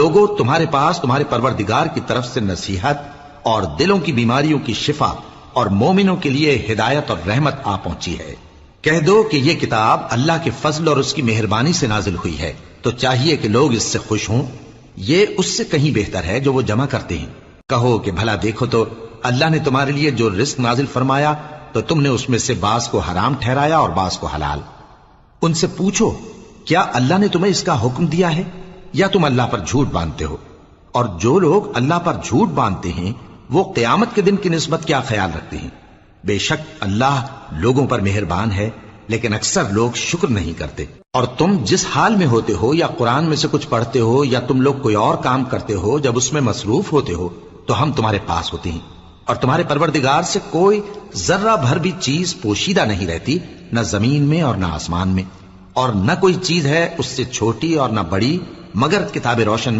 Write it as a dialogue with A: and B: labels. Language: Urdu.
A: لوگوں تمہارے پاس تمہارے پروردگار کی طرف سے نصیحت اور دلوں کی بیماریوں کی شفا اور مومنوں کے لیے ہدایت اور رحمت آ پہنچی ہے۔ کہہ دو کہ یہ کتاب اللہ کے فضل اور اس کی مہربانی سے نازل ہوئی ہے، تو چاہیے کہ لوگ اس سے خوش ہوں، یہ اس سے کہیں بہتر ہے جو وہ جمع کرتے ہیں۔ کہو کہ بھلا دیکھو تو اللہ نے تمہارے لیے جو رزق نازل فرمایا تو تم نے اس میں سے بعض کو حرام ٹھہرایا اور بعض کو حلال۔ ان سے پوچھو کیا اللہ نے تمہیں اس کا حکم دیا ہے یا تم اللہ پر جھوٹ باندھتے ہو؟ اور جو لوگ اللہ پر جھوٹ باندھتے ہیں وہ قیامت کے دن کی نسبت کیا خیال رکھتے ہیں؟ بے شک اللہ لوگوں پر مہربان ہے، لیکن اکثر لوگ شکر نہیں کرتے۔ اور تم جس حال میں ہوتے ہو، یا قرآن میں سے کچھ پڑھتے ہو یا تم لوگ کوئی اور کام کرتے ہو، جب اس میں مصروف ہوتے ہو تو ہم تمہارے پاس ہوتے ہیں، اور تمہارے پروردگار سے کوئی ذرہ بھر بھی چیز پوشیدہ نہیں رہتی، نہ زمین میں اور نہ آسمان میں، اور نہ کوئی چیز ہے اس سے چھوٹی اور نہ بڑی مگر کتاب روشن